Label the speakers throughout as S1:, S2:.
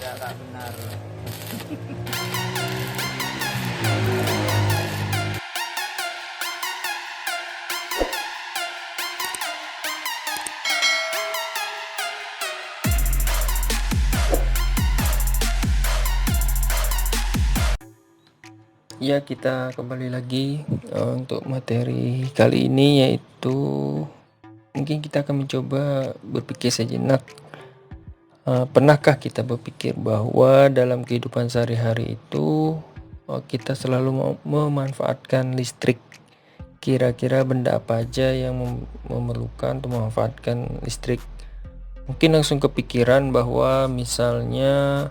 S1: tidak kak, benar.
S2: Ya, kita kembali lagi untuk materi kali ini, yaitu mungkin kita akan mencoba berpikir sejenak. Pernahkah kita berpikir bahwa dalam kehidupan sehari-hari itu kita selalu memanfaatkan listrik? Kira-kira benda apa aja yang memerlukan untuk memanfaatkan listrik? Mungkin langsung kepikiran bahwa misalnya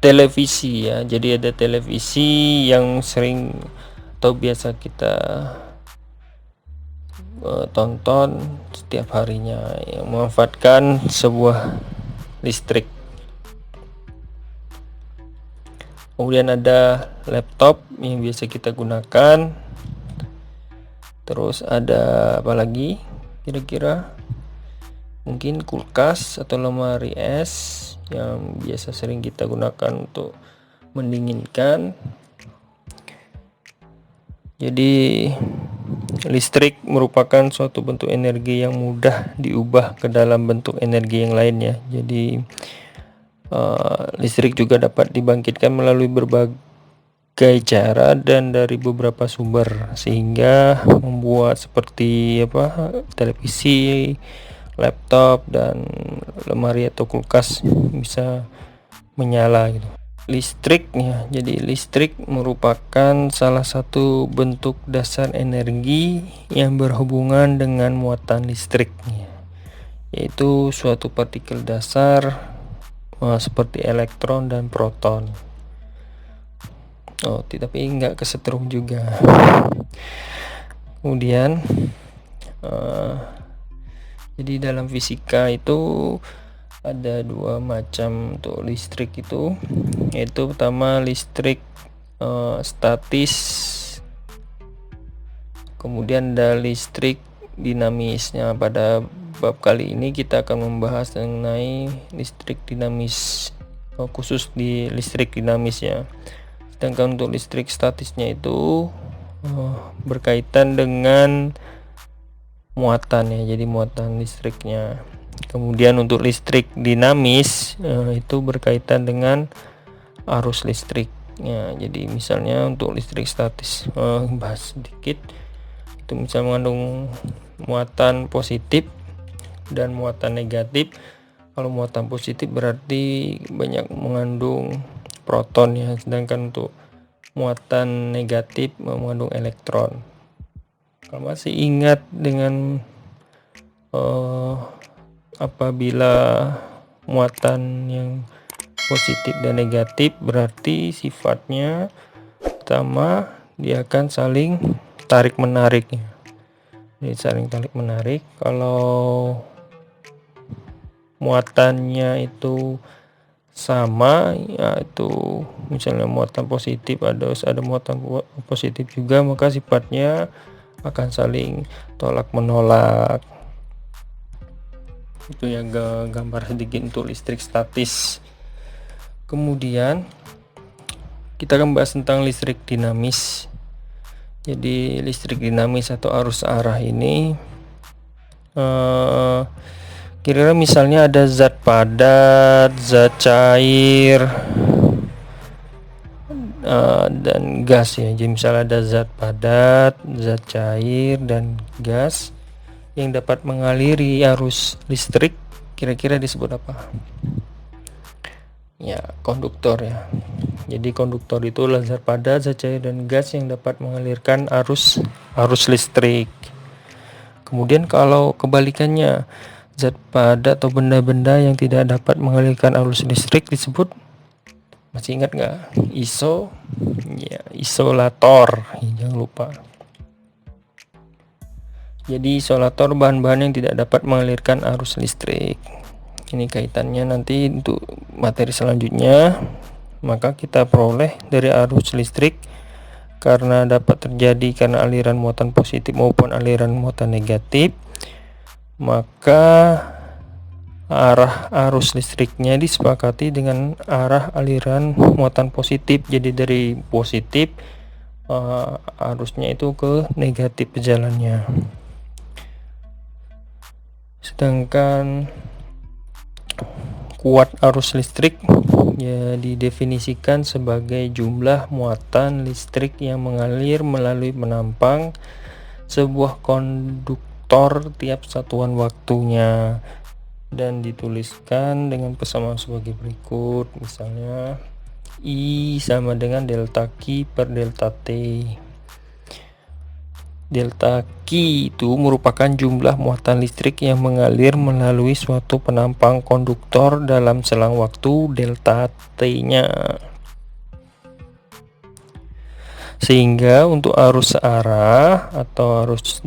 S2: televisi ya. Jadi ada televisi yang sering atau biasa kita tonton setiap harinya yang memanfaatkan sebuah listrik. Kemudian ada laptop yang biasa kita gunakan. Terus ada apa lagi kira-kira? Mungkin kulkas atau lemari es yang biasa sering kita gunakan untuk mendinginkan. Jadi listrik merupakan suatu bentuk energi yang mudah diubah ke dalam bentuk energi yang lainnya. Jadi listrik juga dapat dibangkitkan melalui berbagai cara dan dari beberapa sumber, sehingga membuat seperti televisi, laptop dan lemari atau kulkas bisa menyala gitu. Listriknya, jadi listrik merupakan salah satu bentuk dasar energi yang berhubungan dengan muatan listriknya, yaitu suatu partikel dasar seperti elektron dan proton. Tapi enggak kesetrum juga. Kemudian jadi dalam fisika itu ada dua macam untuk listrik itu, yaitu pertama listrik statis, kemudian ada listrik dinamisnya. Pada bab kali ini kita akan membahas mengenai listrik dinamis, khusus di listrik dinamis ya. Sedangkan untuk listrik statisnya itu berkaitan dengan muatan ya, jadi muatan listriknya. Kemudian untuk listrik dinamis itu berkaitan dengan arus listriknya. Jadi misalnya untuk listrik statis, bahas sedikit, itu misalnya mengandung muatan positif dan muatan negatif. Kalau muatan positif berarti banyak mengandung proton ya, sedangkan untuk muatan negatif mengandung elektron. Kalau masih ingat dengan apabila muatan yang positif dan negatif, berarti sifatnya pertama dia akan saling tarik menarik ya. Jadi saling tarik menarik. Kalau muatannya itu sama, yaitu misalnya muatan positif ada muatan positif juga, maka sifatnya akan saling tolak menolak. Itu yang gambar sedikit untuk listrik statis. Kemudian kita akan bahas tentang listrik dinamis. Jadi listrik dinamis atau arus arah ini kira-kira misalnya ada zat padat, zat cair, dan gas ya. Jadi misalnya ada zat padat, zat cair dan gas yang dapat mengaliri arus listrik, kira-kira disebut apa? Ya, konduktor ya. Jadi konduktor itu zat padat, zat cair dan gas yang dapat mengalirkan arus listrik. Kemudian kalau kebalikannya, zat padat atau benda-benda yang tidak dapat mengalirkan arus listrik disebut, masih ingat nggak? Isolator. Jangan lupa. Jadi isolator bahan-bahan yang tidak dapat mengalirkan arus listrik. Ini kaitannya nanti untuk materi selanjutnya. Maka kita peroleh dari arus listrik karena dapat terjadi karena aliran muatan positif maupun aliran muatan negatif. Maka arah arus listriknya disepakati dengan arah aliran muatan positif. Jadi dari positif arusnya itu ke negatif jalannya. Sedangkan kuat arus listrik ya didefinisikan sebagai jumlah muatan listrik yang mengalir melalui penampang sebuah konduktor tiap satuan waktunya, dan dituliskan dengan persamaan sebagai berikut. Misalnya I sama dengan delta Q per delta T. Delta Q itu merupakan jumlah muatan listrik yang mengalir melalui suatu penampang konduktor dalam selang waktu delta T-nya. Sehingga untuk arus searah atau arus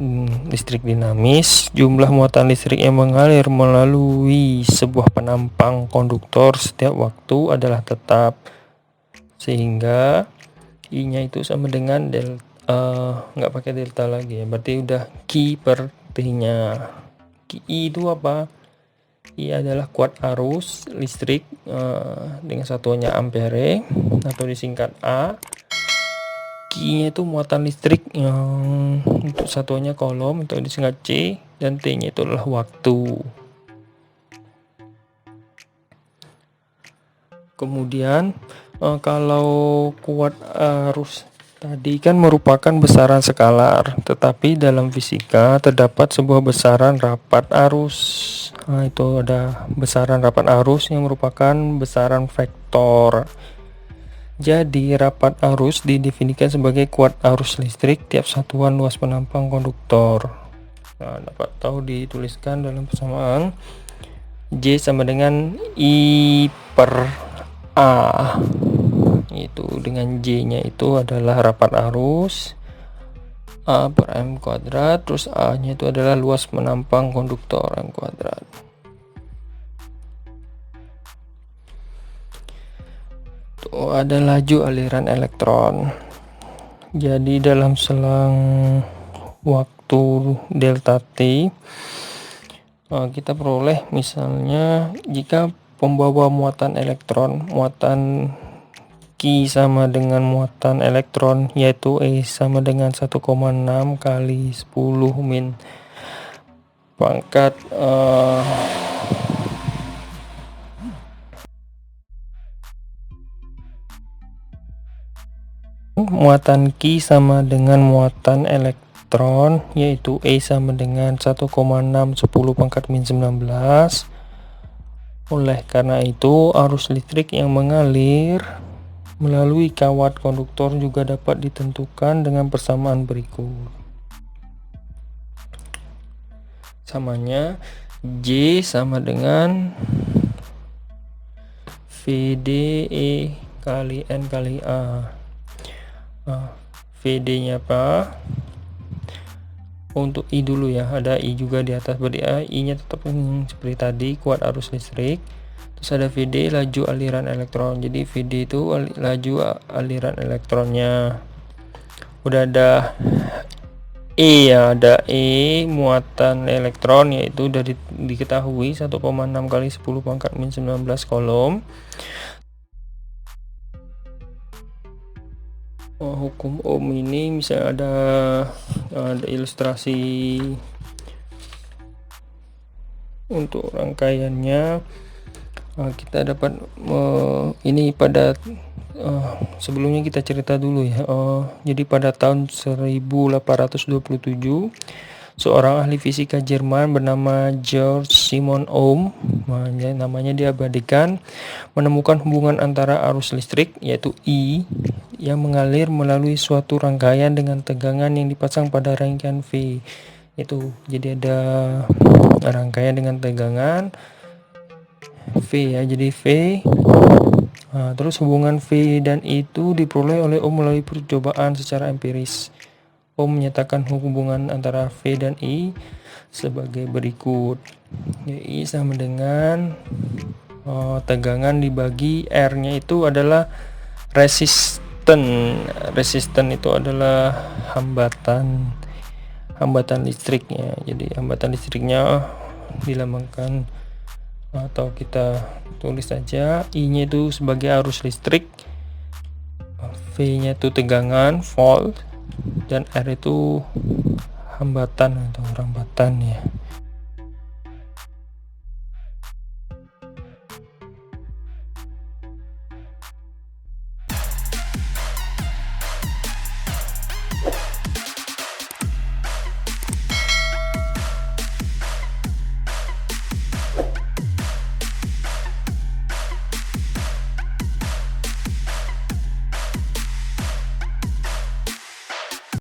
S2: listrik dinamis, jumlah muatan listrik yang mengalir melalui sebuah penampang konduktor setiap waktu adalah tetap. Sehingga I-nya itu sama dengan delta, nggak pakai delta lagi ya, berarti udah Q per T-nya. I itu apa? I adalah kuat arus listrik dengan satuannya ampere atau disingkat A. Q-nya itu muatan listrik yang untuk satuannya kolom atau disingkat C, dan T-nya itu adalah waktu. Kemudian kalau kuat arus tadi kan merupakan besaran skalar, tetapi dalam fisika terdapat sebuah besaran rapat arus. Nah, itu ada besaran rapat arus yang merupakan besaran vektor. Jadi rapat arus didefinisikan sebagai kuat arus listrik tiap satuan luas penampang konduktor. Nah, dapat tahu dituliskan dalam persamaan J sama dengan I per A. Itu dengan J-nya itu adalah rapat arus, A per M kuadrat, terus A-nya itu adalah luas penampang konduktor M kuadrat. Tuh ada laju aliran elektron. Jadi dalam selang waktu delta T kita peroleh misalnya jika pembawa muatan elektron, muatan Q sama dengan muatan elektron, yaitu E sama dengan 1,6 kali 10 min pangkat muatan Q sama dengan muatan elektron, yaitu E sama dengan 1,6 10 pangkat min 19. Oleh karena itu arus listrik yang mengalir melalui kawat konduktor juga dapat ditentukan dengan persamaan berikut. Samanya J sama dengan VDE kali N kali A. VD-nya apa? Untuk I dulu ya, ada I juga di atas, berarti I-nya tetap seperti tadi, kuat arus listrik. Terus ada VD, laju aliran elektron. Jadi VD itu laju aliran elektronnya. Udah ada E ya, ada E muatan elektron, yaitu udah diketahui 1,6 kali 10 pangkat min 19 kolom. Hukum Ohm ini misalnya ada ilustrasi untuk rangkaiannya. Kita dapat ini pada sebelumnya kita cerita dulu ya. Jadi pada tahun 1827 seorang ahli fisika Jerman bernama Georg Simon Ohm, namanya diabadikan, menemukan hubungan antara arus listrik yaitu I yang mengalir melalui suatu rangkaian dengan tegangan yang dipasang pada rangkaian V. Itu jadi ada rangkaian dengan tegangan V ya, jadi V. Terus hubungan V dan I itu diperoleh oleh Ohm melalui percobaan secara empiris. Ohm menyatakan hubungan antara V dan I sebagai berikut. I sama dengan tegangan dibagi R-nya itu adalah resisten. Resisten itu adalah hambatan listriknya. Jadi hambatan listriknya dilambangkan atau kita tulis saja I nya itu sebagai arus listrik, V nya itu tegangan volt, dan R itu hambatan atau rambatan ya.